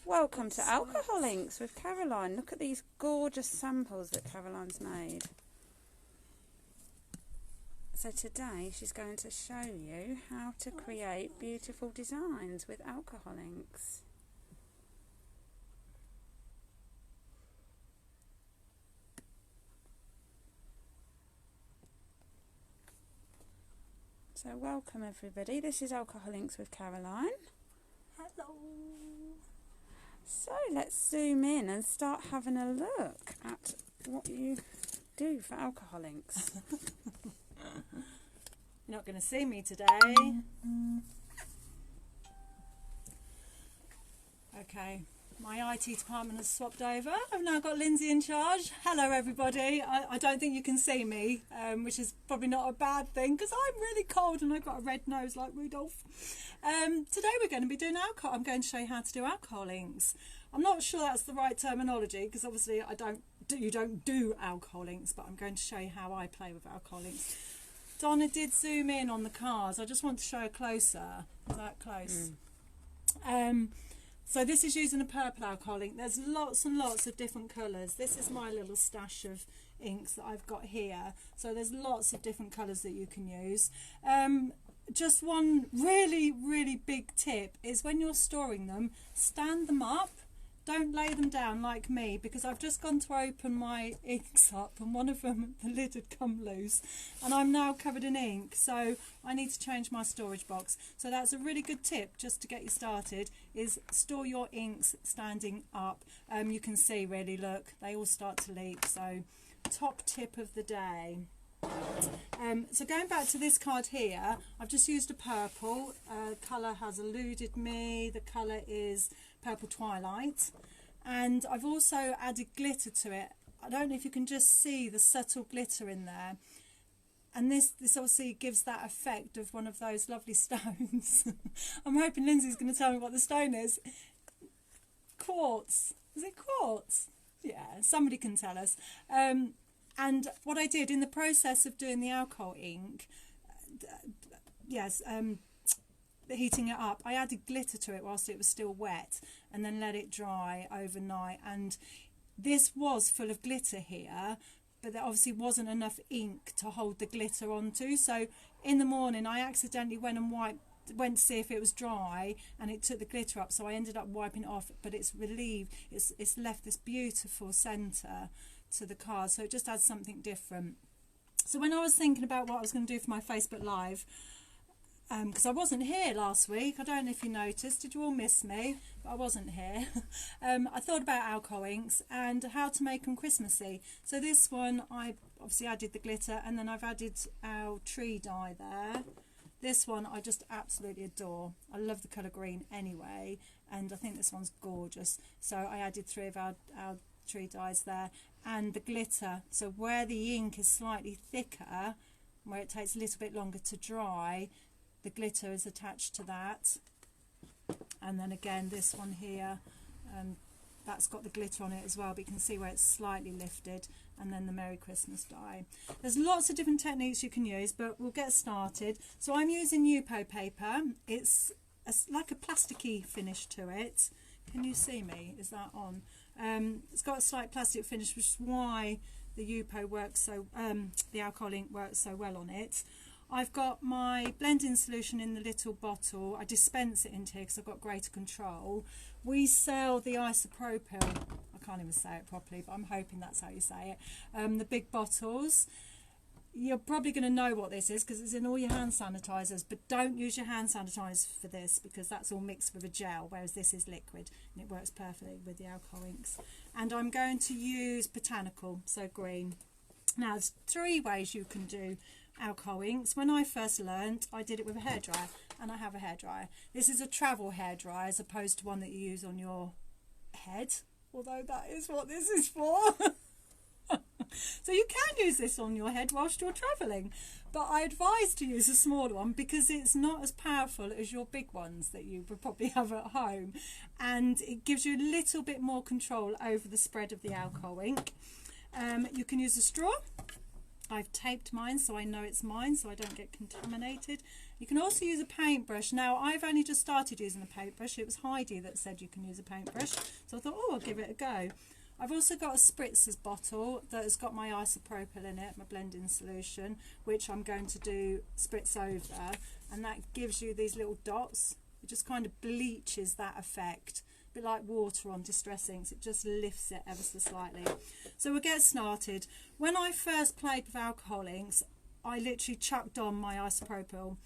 Welcome to Alcohol Inks with Caroline. Look at these gorgeous samples that Caroline's made. So today she's going to show you how to create beautiful designs with alcohol inks. So welcome everybody, this is Alcohol Inks with Caroline. Hello. So let's zoom in and start having a look at what you do for alcohol inks. You're not going to see me today. Okay, my IT department has swapped over. I've now got Lindsay in charge. Hello everybody. I don't think you can see me, which is probably not a bad thing because I'm really cold and I've got a red nose like Rudolph. Today we're going to be doing alcohol. I'm going to show you how to do alcohol inks. I'm not sure that's the right terminology because obviously you don't do alcohol inks, but I'm going to show you how I play with alcohol inks. Donna did zoom in on the cards. I just want to show her closer. That close. So this is using a purple alcohol ink. There's lots and lots of different colours. This is my little stash of inks that I've got here. So there's lots of different colours that you can use. Just one really big tip is when you're storing them, stand them up. Don't lay them down like me, because I've just gone to open my inks up and one of them, the lid had come loose and I'm now covered in ink, so I need to change my storage box. So that's a really good tip just to get you started, is store your inks standing up. You can see really, look, they all start to leak. So top tip of the day. So going back to this card here, I've just used a purple. Colour has eluded me. The colour is Purple Twilight, and I've also added glitter to it. I don't know if you can just see the subtle glitter in there, and this obviously gives that effect of one of those lovely stones. I'm hoping Lindsay's going to tell me what the stone is. Quartz. Is it quartz? Yeah, somebody can tell us. And what I did in the process of doing the alcohol ink, heating it up, I added glitter to it whilst it was still wet and then let it dry overnight. And this was full of glitter here, but there obviously wasn't enough ink to hold the glitter onto. So in the morning I accidentally went to see if it was dry, and it took the glitter up, so I ended up wiping it off, but it's relieved, it's left this beautiful centre to the card, so it just adds something different. So when I was thinking about what I was going to do for my Facebook Live, because I wasn't here last week, I don't know if you noticed, did you all miss me? But I wasn't here. I thought about alcohol inks and how to make them Christmassy. So this one, I obviously added the glitter, and then I've added our tree dye there. This one I just absolutely adore. I love the colour green anyway, and I think this one's gorgeous. So I added 3 of our tree dyes there, and the glitter. So where the ink is slightly thicker, where it takes a little bit longer to dry, the glitter is attached to that. And then again this one here, that's got the glitter on it as well, but you can see where it's slightly lifted, and then the Merry Christmas die. There's lots of different techniques you can use, but we'll get started. So I'm using Yupo paper. It's like a plasticky finish to it. Can you see me? Is that on? It's got a slight plastic finish, which is why the Yupo works so, the alcohol ink works so well on it. I've got my blending solution in the little bottle. I dispense it into here because I've got greater control. We sell the isopropyl, I can't even say it properly, but I'm hoping that's how you say it, the big bottles. You're probably going to know what this is because it's in all your hand sanitizers, but don't use your hand sanitizer for this because that's all mixed with a gel, whereas this is liquid and it works perfectly with the alcohol inks. And I'm going to use botanical, so green. Now there's 3 ways you can do alcohol inks. When I first learned, I did it with a hairdryer, and I have a hairdryer. This is a travel hairdryer as opposed to one that you use on your head, although that is what this is for. So you can use this on your head whilst you're travelling, but I advise to use a smaller one because it's not as powerful as your big ones that you would probably have at home, and it gives you a little bit more control over the spread of the alcohol ink. You can use a straw. I've taped mine so I know it's mine, so I don't get contaminated, You can also use a paintbrush. Now, I've only just started using a paintbrush. It was Heidi that said you can use a paintbrush. So I thought, oh, I'll give it a go. I've also got a spritzers bottle that has got my isopropyl in it, my blending solution, which I'm going to do spritz over. And that gives you these little dots. It just kind of bleaches that effect. A bit like water on distress inks. It just lifts it ever so slightly. So we'll get started. When I first played with alcohol inks, I literally chucked on my isopropyl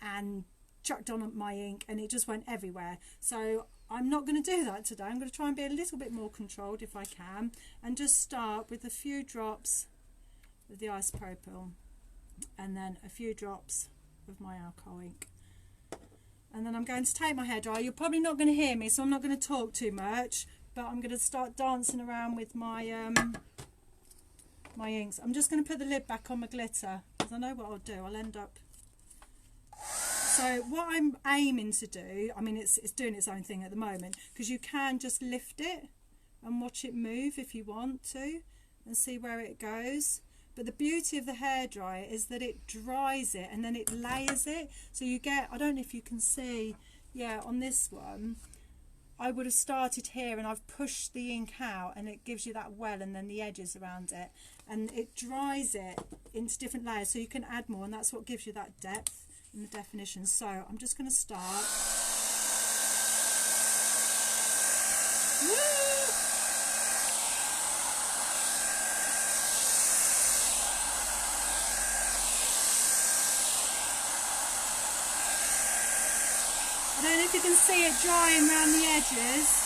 and chucked on my ink, and it just went everywhere. So I'm not going to do that today. I'm going to try and be a little bit more controlled if I can, and just start with a few drops of the isopropyl and then a few drops of my alcohol ink. And then I'm going to take my hairdryer. You're probably not going to hear me, so I'm not going to talk too much, but I'm going to start dancing around with my my inks. I'm just going to put the lid back on my glitter, because I know what I'll do. I'll end up... So what I'm aiming to do, I mean, it's doing its own thing at the moment, because you can just lift it and watch it move if you want to, and see where it goes. But the beauty of the hairdryer is that it dries it and then it layers it. So you get, I don't know if you can see, yeah, on this one, I would have started here and I've pushed the ink out, and it gives you that well and then the edges around it. And it dries it into different layers, so you can add more, and that's what gives you that depth and the definition. So I'm just going to start. Woo! I don't know if you can see it drying around the edges.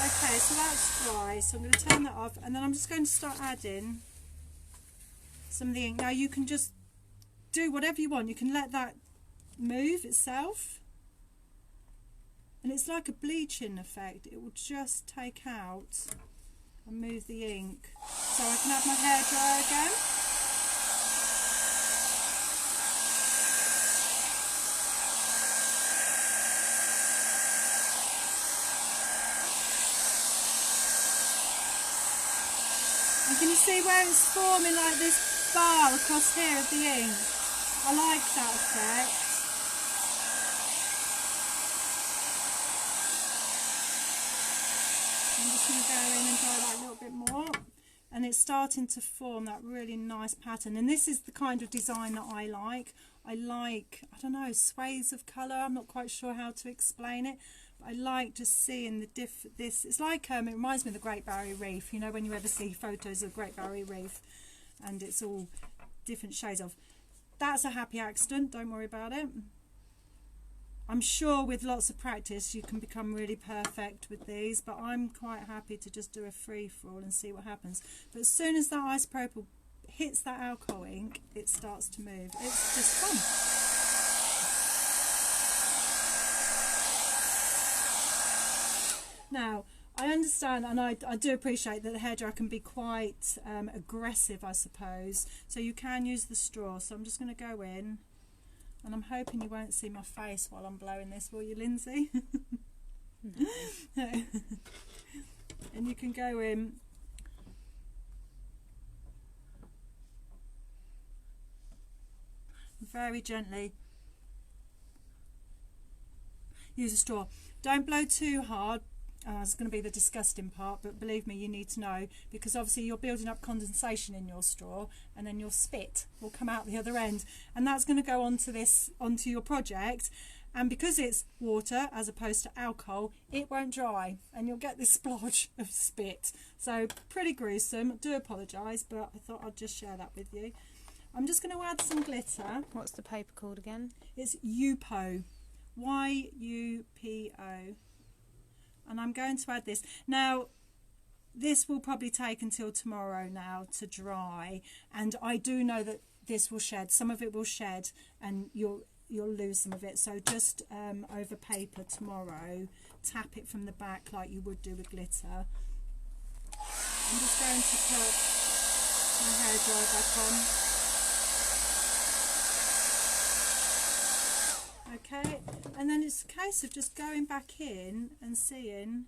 Okay, so that's dry, so I'm going to turn that off, and then I'm just going to start adding some of the ink. Now you can just do whatever you want. You can let that move itself, and it's like a bleaching effect. It will just take out and move the ink. So I can have my hairdryer again. And can you see where it's forming like this bar across here of the ink? I like that effect. I'm just going to go in and dry that a little bit more. And it's starting to form that really nice pattern. And this is the kind of design that I like. I like, I don't know, swathes of colour. I'm not quite sure how to explain it. I like just seeing the this. It's like, it reminds me of the Great Barrier Reef. You know, when you ever see photos of the Great Barrier Reef, and it's all different shades of. That's a happy accident. Don't worry about it. I'm sure with lots of practice you can become really perfect with these, but I'm quite happy to just do a free-for-all and see what happens. But as soon as that isopropyl hits that alcohol ink, it starts to move. It's just fun. Now, I understand, and I do appreciate that the hairdryer can be quite aggressive, I suppose. So you can use the straw. So I'm just going to go in, and I'm hoping you won't see my face while I'm blowing this, will you, Lindsay? No. And you can go in. Very gently. Use a straw. Don't blow too hard. It's going to be the disgusting part, but believe me, you need to know, because obviously you're building up condensation in your straw, and then your spit will come out the other end, and that's going to go onto your project. And because it's water as opposed to alcohol, it won't dry, and you'll get this splodge of spit. So pretty gruesome. I do apologise, but I thought I'd just share that with you. I'm just going to add some glitter. What's the paper called again? It's Yupo, Y-U-P-O. And I'm going to add this. Now, this will probably take until tomorrow now to dry, and I do know that this will shed. Some of it will shed, and you'll lose some of it. So just over paper tomorrow, tap it from the back like you would do with glitter. I'm just going to put my hairdryer back on. Okay, and then it's a case of just going back in and seeing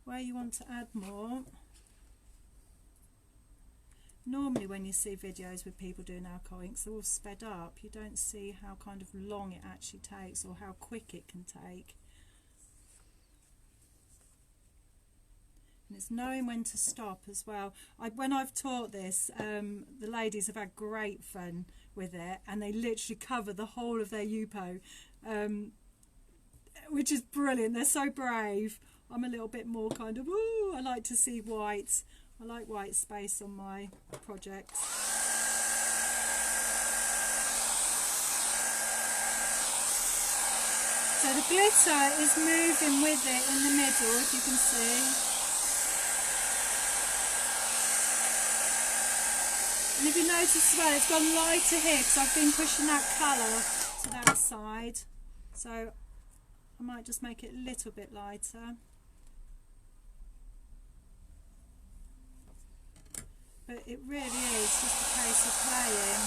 where you want to add more. Normally when you see videos with people doing alcohol inks, they're all sped up. You don't see how kind of long it actually takes or how quick it can take. And it's knowing when to stop as well. When I've taught this, the ladies have had great fun with it, and they literally cover the whole of their Yupo, which is brilliant. They're so brave. I'm a little bit more kind of, ooh, I like to see white. I like white space on my projects. So the glitter is moving with it in the middle, if you can see. And if you notice as well, it's gone lighter here because I've been pushing that colour to that side. So I might just make it a little bit lighter. But it really is just a case of playing.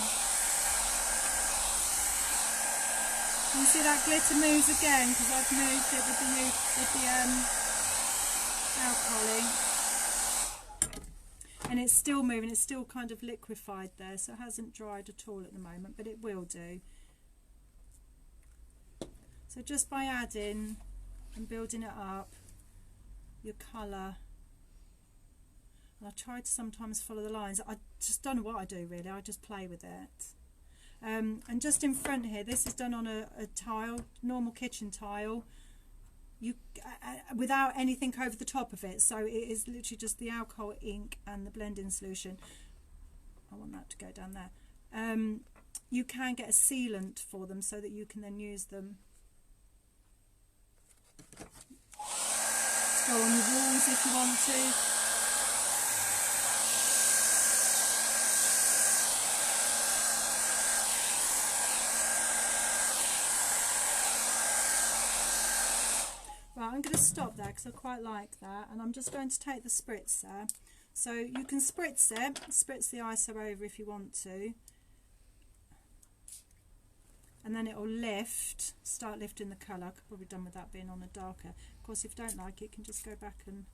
You see that glitter moves again because I've moved it with the alcohol ink. And it's still moving, it's still kind of liquefied there, so it hasn't dried at all at the moment, but it will do. So just by adding and building it up, your colour, and I try to sometimes follow the lines. I just don't know what I do really, I just play with it. And just in front here, this is done on a tile, normal kitchen tile. Without anything over the top of it, so it is literally just the alcohol ink and the blending solution. I want that to go down there. You can get a sealant for them so that you can then use them to go on your walls if you want to. Right, I'm going to stop there because I quite like that, and I'm just going to take the spritzer. So you can spritz the ISO over if you want to, and then it will lift, start lifting the colour. I could probably done with that being on a darker. Of course, if you don't like it, you can just go back and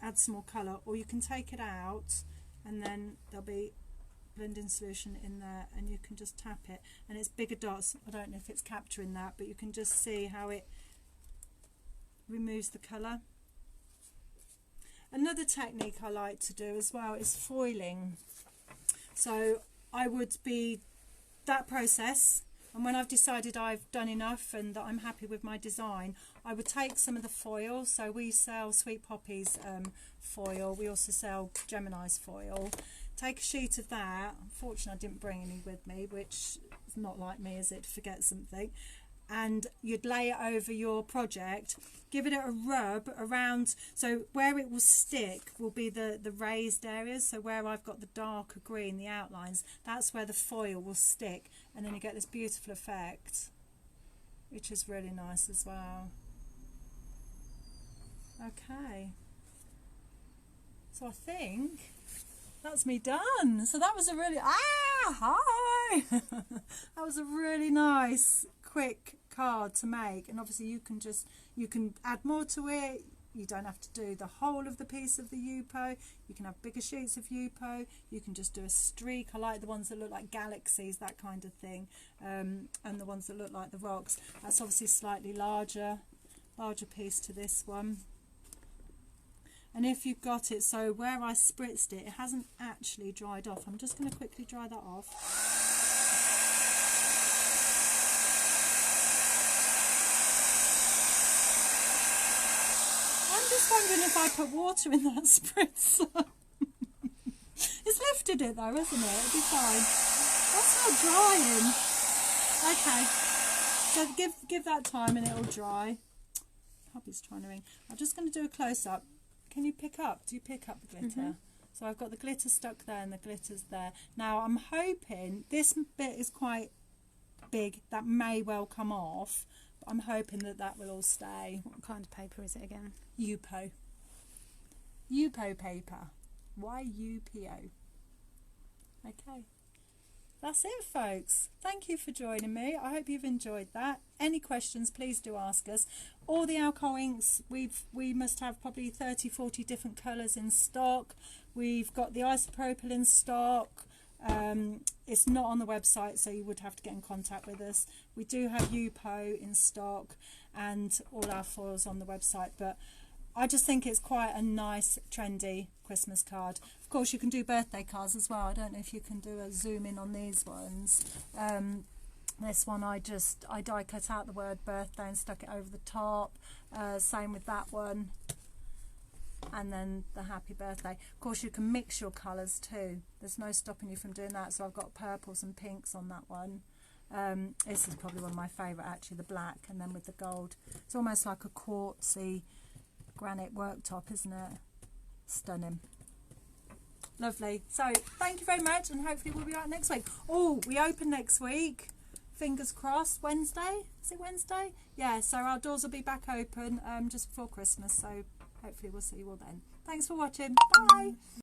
add some more colour, or you can take it out and then there'll be blending solution in there and you can just tap it, and it's bigger dots. I don't know if it's capturing that, but you can just see how it removes the colour. Another technique I like to do as well is foiling. So I would be that process, and when I've decided I've done enough and that I'm happy with my design, I would take some of the foil. So we sell Sweet Poppy's foil, we also sell Gemini's foil. Take a sheet of that. Unfortunately, I didn't bring any with me, which is not like me, is it, to forget something. And you'd lay it over your project, give it a rub around, so where it will stick will be the raised areas. So where I've got the darker green, the outlines, that's where the foil will stick, and then you get this beautiful effect, which is really nice as well. Okay, so I think that's me done. So that was a really hi that was a really nice quick card to make, and obviously you can add more to it. You don't have to do the whole of the piece of the Yupo. You can have bigger sheets of Yupo. You can just do a streak. I like the ones that look like galaxies, that kind of thing, and the ones that look like the rocks. That's obviously slightly larger piece to this one. And if you've got it, so where I spritzed it, it hasn't actually dried off. I'm just going to quickly dry that off. I'm just wondering if I put water in that spritzer. It's lifted it though, isn't it? It'll be fine. That's not drying. Okay. So give that time and it'll dry. Hubby's trying to ring. I'm just going to do a close-up. Can you pick up? Do you pick up the glitter? Mm-hmm. So I've got the glitter stuck there and the glitter's there. Now I'm hoping, this bit is quite big, that may well come off, but I'm hoping that that will all stay. What kind of paper is it again? Yupo. Yupo paper. Y-U-P-O. Okay. That's it, folks. Thank you for joining me. I hope you've enjoyed that. Any questions, please do ask us. all the alcohol inks, we must have probably 30-40 different colours in stock. We've got the isopropyl in stock. It's not on the website, so you would have to get in contact with us. We do have UPO in stock and all our foils on the website, but I just think it's quite a nice, trendy Christmas card. Of course, you can do birthday cards as well. I don't know if you can do a zoom in on these ones. This one I die cut out the word birthday and stuck it over the top. Same with that one. And then the happy birthday. Of course, you can mix your colours too. There's no stopping you from doing that. So I've got purples and pinks on that one. This is probably one of my favourite, actually, the black, and then with the gold. It's almost like a quartzy granite worktop, isn't it? Stunning. Lovely. So thank you very much, and hopefully we'll be out next week. Oh, we open next week. Fingers crossed. Wednesday? Is it Wednesday? Yeah, so our doors will be back open just before Christmas, so hopefully we'll see you all then. Thanks for watching. Bye.